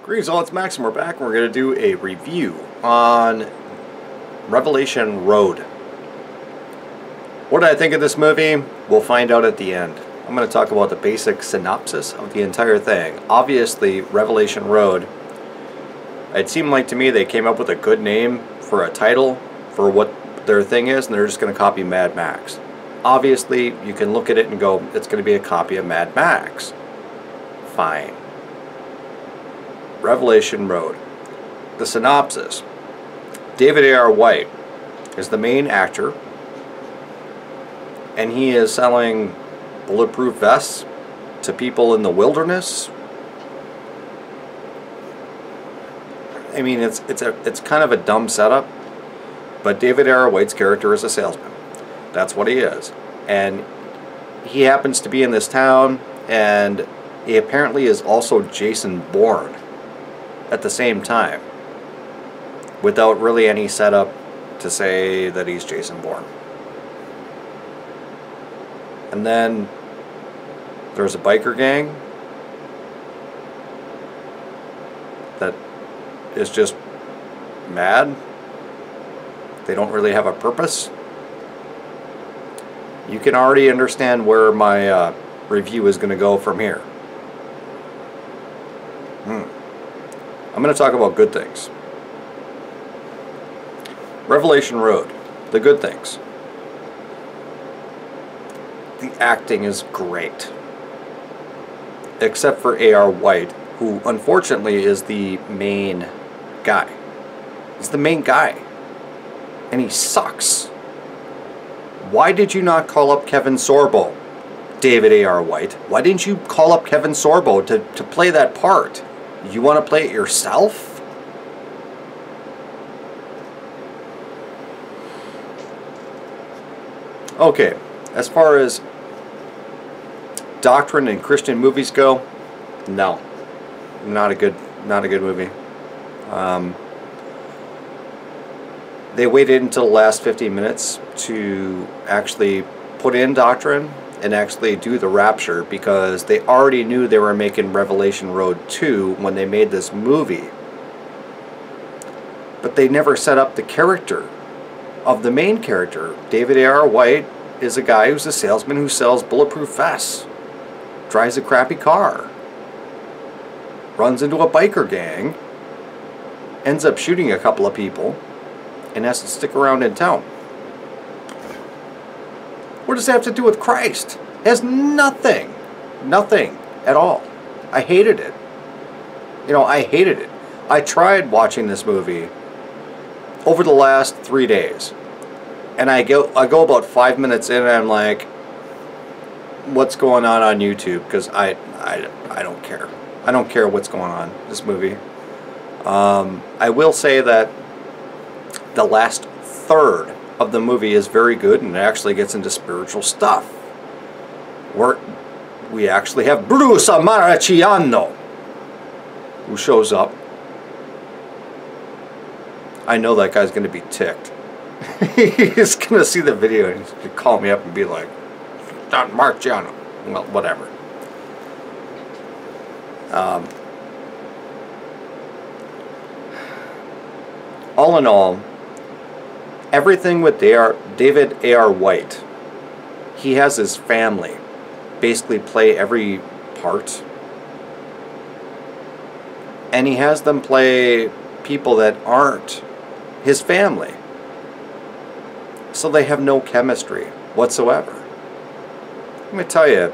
Greetings all, it's Max and we're back and we're going to do a review on Revelation Road. What did I think of this movie? We'll find out at the end. I'm going to talk about the basic synopsis of the entire thing. Obviously, Revelation Road, it seemed like to me they came up with a good name for a title for what their thing is, and they're just going to copy Mad Max. Obviously, you can look at it and go, it's going to be a copy of Mad Max. Fine. Revelation Road. The synopsis. David A.R. White is the main actor, and he is selling bulletproof vests to people in the wilderness. I mean, it's kind of a dumb setup, but David A.R. White's character is a salesman. That's what he is. And he happens to be in this town, and he apparently is also Jason Bourne at the same time, without really any setup to say that he's Jason Bourne. And then there's a biker gang that is just mad. They don't really have a purpose. You can already understand where my review is going to go from here. I'm going to talk about good things. Revelation Road. The good things. The acting is great. Except for A.R. White, who unfortunately is the main guy. He's the main guy. And he sucks. Why did you not call up Kevin Sorbo, David A.R. White? Why didn't you call up Kevin Sorbo to play that part? You want to play it yourself? Okay, as far as doctrine and Christian movies go, no, not a good movie. They waited until the last 15 minutes to actually put in doctrine and actually do the rapture, because they already knew they were making Revelation Road 2 when they made this movie. But they never set up the character of the main character. David A.R. White is a guy who's a salesman who sells bulletproof vests, drives a crappy car, runs into a biker gang, ends up shooting a couple of people, and has to stick around in town. What does that have to do with Christ? It has nothing. Nothing at all. I hated it. You know, I hated it. I tried watching this movie over the last 3 days. And I go about 5 minutes in and I'm like, what's going on YouTube? Because I don't care. I don't care what's going on in this movie. I will say that the last third of the movie is very good, and it actually gets into spiritual stuff. Where we actually have Bruce Marciano, who shows up. I know that guy's going to be ticked. He's going to see the video and he's going to call me up and be like, Don Marciano. Well, whatever. All in all, everything with David A.R. White, he has his family basically play every part. And he has them play people that aren't his family. So they have no chemistry whatsoever. Let me tell you,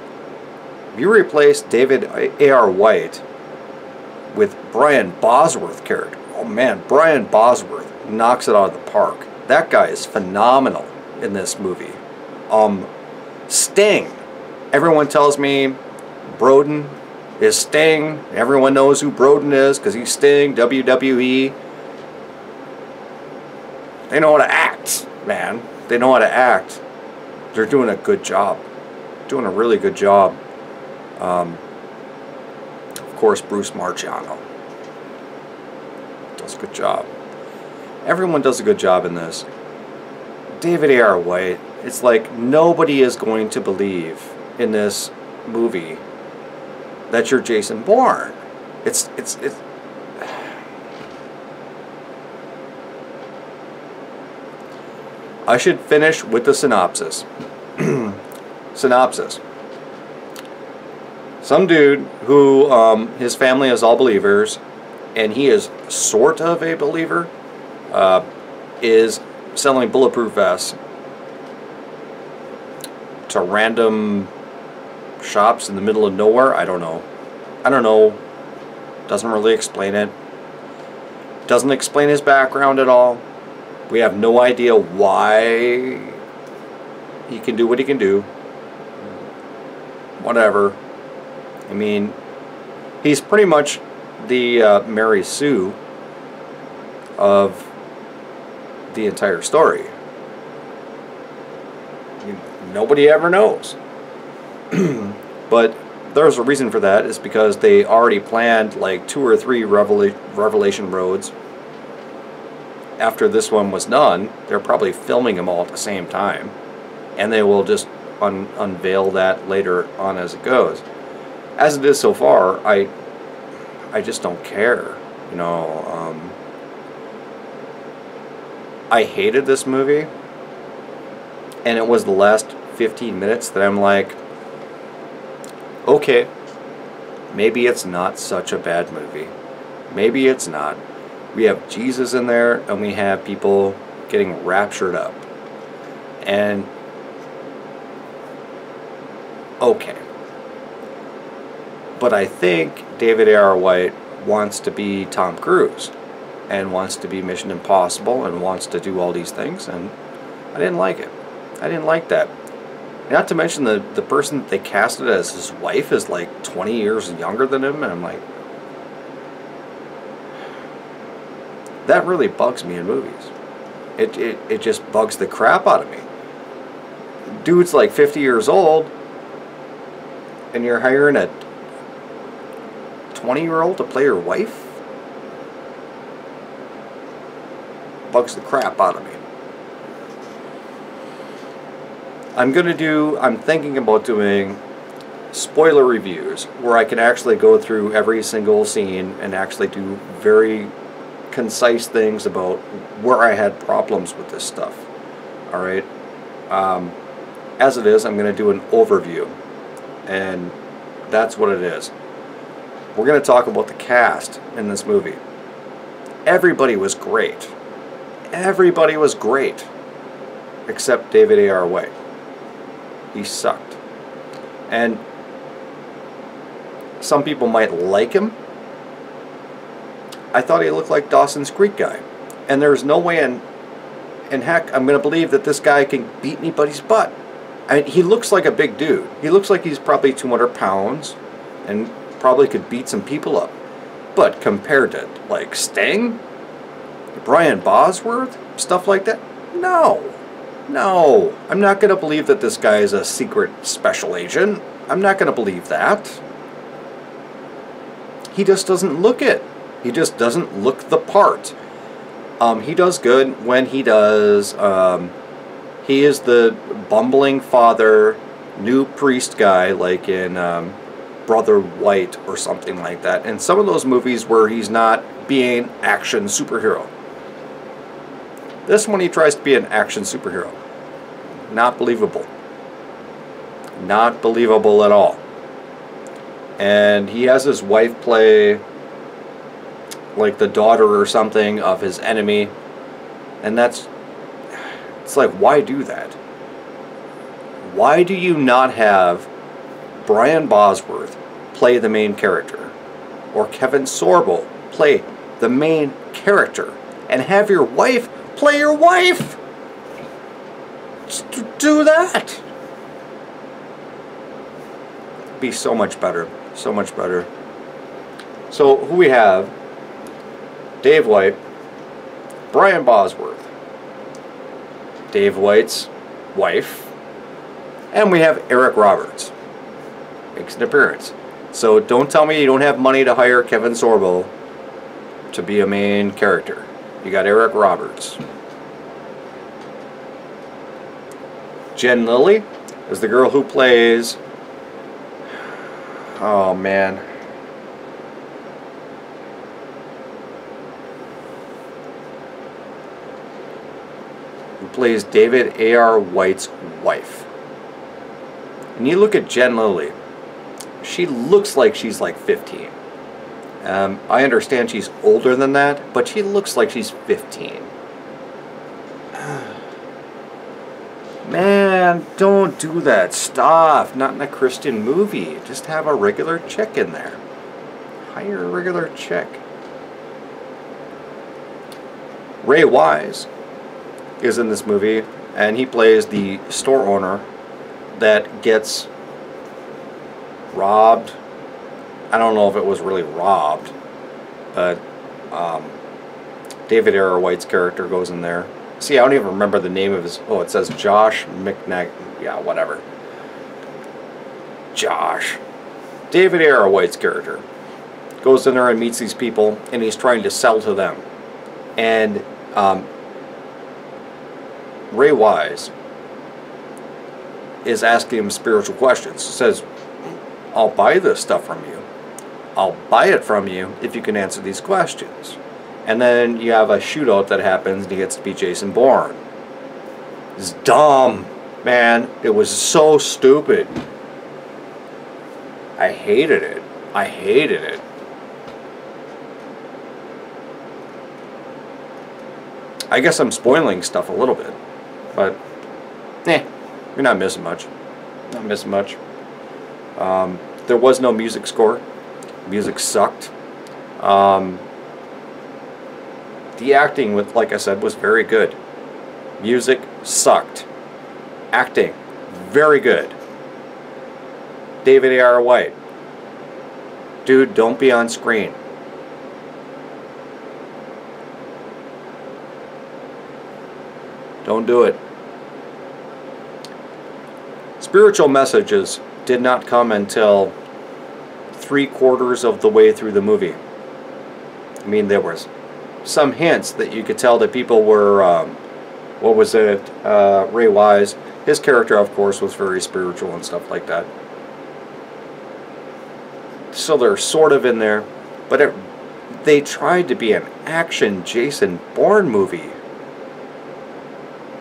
if you replace David A.R. White with Brian Bosworth character, oh man, Brian Bosworth knocks it out of the park. That guy is phenomenal in this movie. Sting. Everyone tells me Broden is Sting. Everyone knows who Broden is because he's Sting, WWE. They know how to act, man. They know how to act. They're doing a good job. Doing a really good job. Of course, Bruce Marciano does a good job. Everyone does a good job in this. David A.R. White, it's like nobody is going to believe in this movie that you're Jason Bourne. It's I should finish with the synopsis. Synopsis. Some dude who, his family is all believers, and he is sort of a believer, is selling bulletproof vests to random shops in the middle of nowhere. I don't know. Doesn't really explain it. Doesn't explain his background at all. We have no idea why he can do what he can do. Whatever. I mean, he's pretty much the Mary Sue of the entire story. Nobody ever knows. But there's a reason for that. Is because they already planned like 2 or 3 Revelation roads. After this one was done, they're probably filming them all at the same time, and they will just unveil that later on as it goes. As it is so far, I just don't care. You know, I hated this movie, and it was the last 15 minutes that I'm like, okay, maybe it's not such a bad movie. Maybe it's not. We have Jesus in there, and we have people getting raptured up. And, okay. But I think David A.R. White wants to be Tom Cruise, and wants to be Mission Impossible, and wants to do all these things, and I didn't like it. I didn't like that. Not to mention the person that they casted as his wife is like 20 years younger than him, and I'm like, that really bugs me in movies. It just bugs the crap out of me. Dude's like 50 years old, and you're hiring a 20-year-old to play your wife? Bugs the crap out of me. I'm thinking about doing spoiler reviews where I can actually go through every single scene and actually do very concise things about where I had problems with this stuff. Alright? As it is, I'm going to do an overview, and that's what it is. We're going to talk about the cast in this movie. Everybody was great. Everybody was great. Except David A.R. White. He sucked. And some people might like him. I thought he looked like Dawson's Creek guy. And there's no way in heck I'm going to believe that this guy can beat anybody's butt. I mean, he looks like a big dude. He looks like he's probably 200 pounds and probably could beat some people up. But compared to, like, Sting, Brian Bosworth, stuff like that, no. No. I'm not going to believe that this guy is a secret special agent. I'm not going to believe that. He just doesn't look it. He just doesn't look the part. He does good when he does. He is the bumbling father, new priest guy, like in Brother White or something like that. And some of those movies where he's not being action superhero. This one he tries to be an action superhero. Not believable. Not believable at all. And he has his wife play like the daughter or something of his enemy, and it's like, why do that? Why do you not have Brian Bosworth play the main character, or Kevin Sorbo play the main character, and have your wife play your wife? Just do that. Be so much better. So much better. So who we have? Dave White, Brian Bosworth, Dave White's wife, and we have Eric Roberts. Makes an appearance. So don't tell me you don't have money to hire Kevin Sorbo to be a main character. You got Eric Roberts. Jen Lilly is the girl who plays... Oh, man. who plays David A.R. White's wife. And you look at Jen Lilly, she looks like she's like 15. I understand she's older than that, but she looks like she's 15. Man, don't do that. Stop. Not in a Christian movie. Just have a regular chick in there. Hire a regular chick. Ray Wise is in this movie, and he plays the store owner that gets robbed. I don't know if it was really robbed, but David A.R. White's character goes in there. See, I don't even remember the name of his... Oh, it says Josh McNag... Yeah, whatever. Josh. David A.R. White's character goes in there and meets these people, and he's trying to sell to them. And Ray Wise is asking him spiritual questions. He says, I'll buy this stuff from you. I'll buy it from you if you can answer these questions. And then you have a shootout that happens, and he gets to be Jason Bourne. It's dumb, man. It was so stupid. I hated it. I hated it. I guess I'm spoiling stuff a little bit, but you're not missing much. Not missing much. There was no music score. Music sucked. The acting, like I said, was very good. Music sucked. Acting, very good. David A.R. White. Dude, don't be on screen. Don't do it. Spiritual messages did not come until 3/4 of the way through the movie. I mean, there was some hints that you could tell that people were, what was it, Ray Wise. His character, of course, was very spiritual and stuff like that. So they're sort of in there, but they tried to be an action Jason Bourne movie.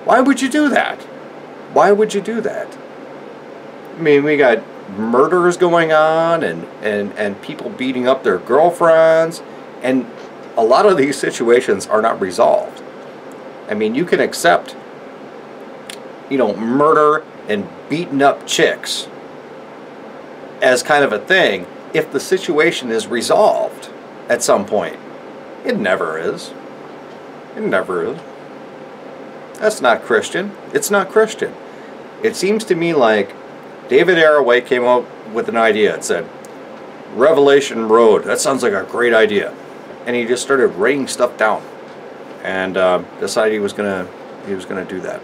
Why would you do that? Why would you do that? I mean, we got murders going on and people beating up their girlfriends, and a lot of these situations are not resolved. I mean, you can accept, murder and beating up chicks as kind of a thing if the situation is resolved at some point. It never is. It never is. That's not Christian. It's not Christian. It seems to me like David A.R. White came up with an idea. It said, Revelation Road. That sounds like a great idea. And he just started writing stuff down, and decided he was gonna do that.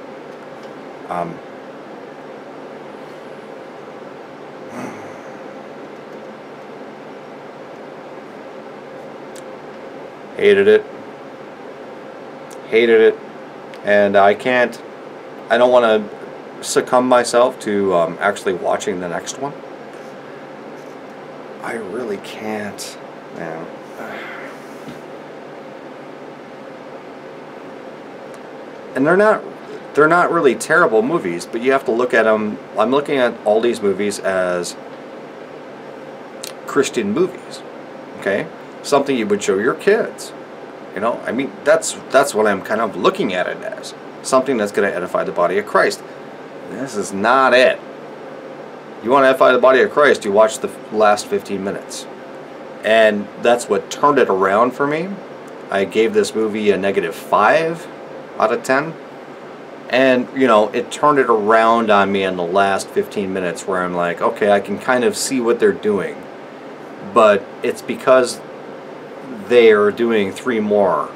Hated it. Hated it. And I don't want to succumb myself to actually watching the next one. I really can't. Man. And they're not really terrible movies, but you have to look at them. I'm looking at all these movies as Christian movies, okay? Something you would show your kids. I mean, that's what I'm kind of looking at it as. Something that's going to edify the body of Christ. This is not it. You want to edify the body of Christ, you watch the last 15 minutes. And that's what turned it around for me. I gave this movie a -5 out of 10. And, it turned it around on me in the last 15 minutes where I'm like, okay, I can kind of see what they're doing. But it's because they are doing 3 more.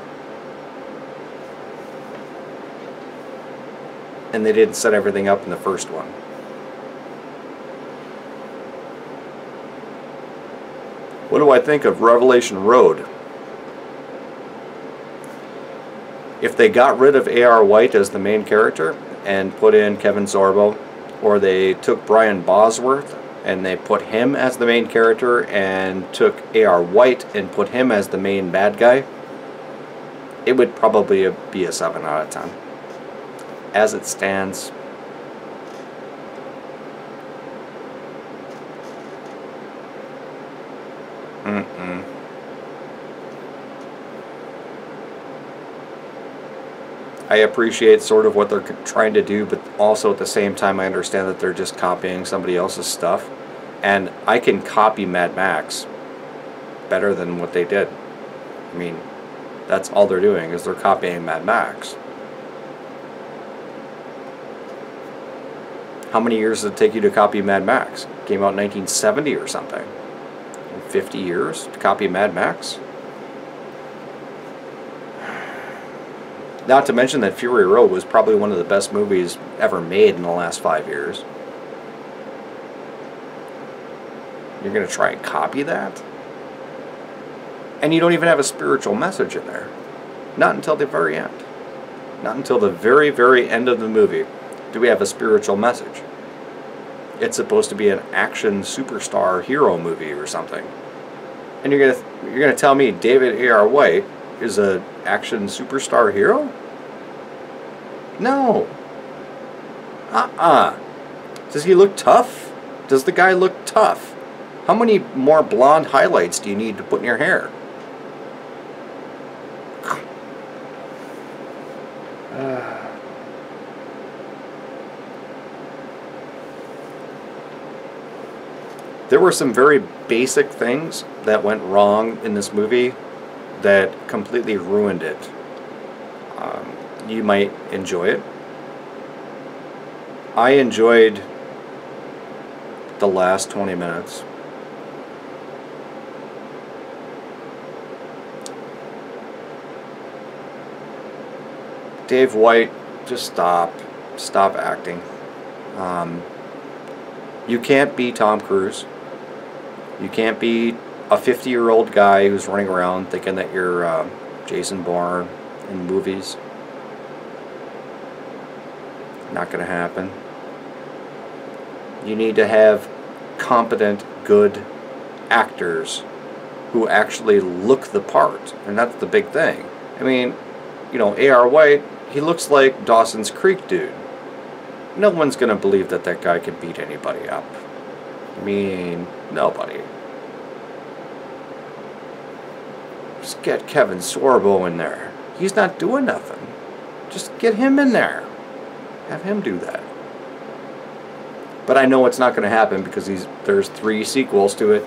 And they didn't set everything up in the first one. What do I think of Revelation Road? If they got rid of A.R. White as the main character and put in Kevin Sorbo, or they took Brian Bosworth and they put him as the main character and took A.R. White and put him as the main bad guy, it would probably be a 7 out of 10. as it stands, I appreciate sort of what they're trying to do, but also at the same time I understand that they're just copying somebody else's stuff. And I can copy Mad Max better than what they did. I mean, that's all they're doing, is they're copying Mad Max. How many years did it take you to copy Mad Max? It came out in 1970 or something. 50 years to copy Mad Max? Not to mention that Fury Road was probably one of the best movies ever made in the last 5 years. You're going to try and copy that? And you don't even have a spiritual message in there. Not until the very end. Not until the very, very end of the movie do we have a spiritual message. It's supposed to be an action superstar hero movie or something. And you're gonna tell me David A.R. White is an action superstar hero? No. Does he look tough? Does the guy look tough? How many more blonde highlights do you need to put in your hair? There were some very basic things that went wrong in this movie that completely ruined it. You might enjoy it. I enjoyed the last 20 minutes. Dave White, just stop. Stop acting. You can't be Tom Cruise. You can't be a 50-year-old guy who's running around thinking that you're Jason Bourne in movies. Not going to happen. You need to have competent, good actors who actually look the part, and that's the big thing. I mean, you know, A.R. White, he looks like Dawson's Creek dude. No one's going to believe that that guy can beat anybody up. I mean, nobody. Just get Kevin Sorbo in there. He's not doing nothing. Just get him in there. Have him do that. But I know it's not going to happen because there's 3 sequels to it.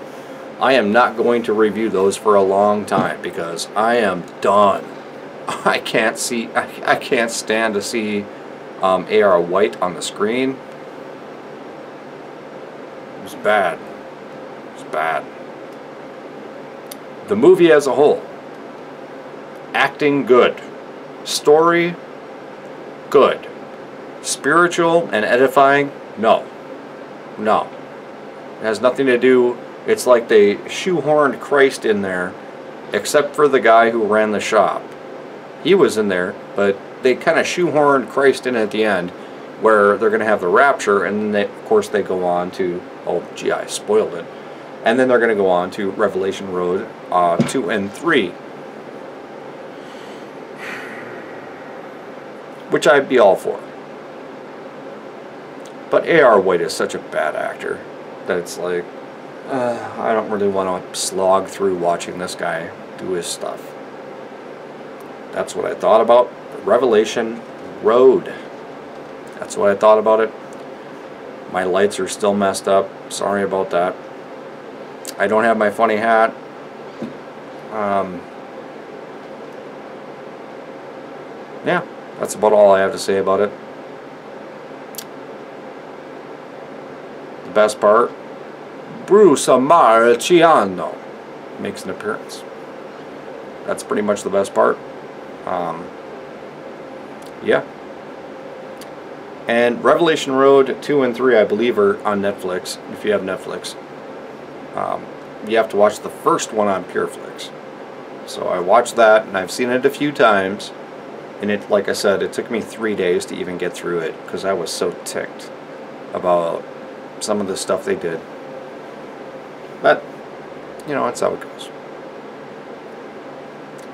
I am not going to review those for a long time because I am done. I can't stand to see A.R. White on the screen. It was bad. It was bad. The movie as a whole. Acting good. Story good. Spiritual and edifying? No. No. It has nothing to do. It's like they shoehorned Christ in there, except for the guy who ran the shop. He was in there, but they kind of shoehorned Christ in at the end, where they're going to have the rapture, and then of course they go on to, oh gee, I spoiled it, and then they're going to go on to Revelation Road 2 and 3, which I'd be all for. But A.R. White is such a bad actor that it's like, I don't really want to slog through watching this guy do his stuff. That's what I thought about Revelation Road. That's what I thought about it. My lights are still messed up. Sorry about that. I don't have my funny hat. Yeah, that's about all I have to say about it. The best part, Bruce Marciano makes an appearance. That's pretty much the best part. Yeah. And Revelation Road 2 and 3, I believe, are on Netflix, if you have Netflix. You have to watch the first one on PureFlix. So I watched that, and I've seen it a few times. And it, like I said, it took me 3 days to even get through it, because I was so ticked about some of the stuff they did. But, you know, that's how it goes.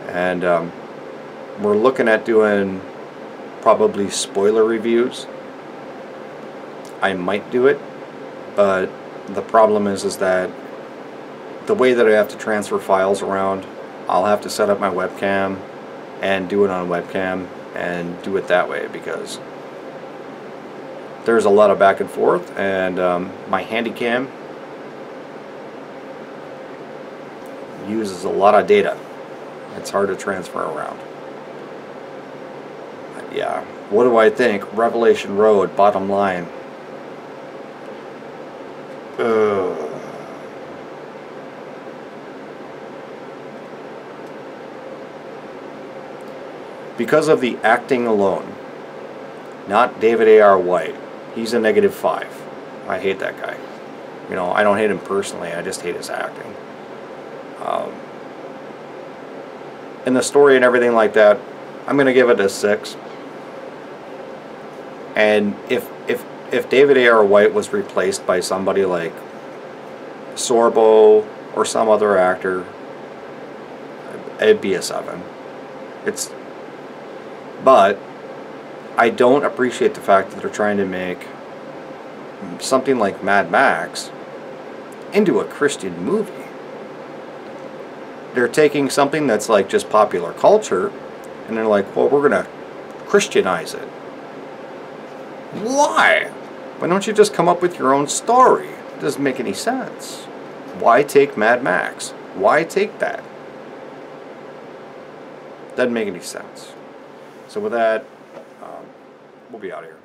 And we're looking at doing probably spoiler reviews, I might do it, but the problem is that the way that I have to transfer files around, I'll have to set up my webcam and do it on webcam and do it that way, because there's a lot of back and forth, and my Handycam uses a lot of data. It's hard to transfer around. But yeah, what do I think? Revelation Road, bottom line. Because of the acting alone, not David A.R. White. He's a -5. I hate that guy. You know, I don't hate him personally, I just hate his acting. And the story and everything like that, I'm going to give it a 6. And if David A.R. White was replaced by somebody like Sorbo or some other actor, it'd be a 7. But I don't appreciate the fact that they're trying to make something like Mad Max into a Christian movie. They're taking something that's like just popular culture, and they're like, well, we're going to Christianize it. Why? Why don't you just come up with your own story? It doesn't make any sense. Why take Mad Max? Why take that? Doesn't make any sense. So with that, we'll be out of here.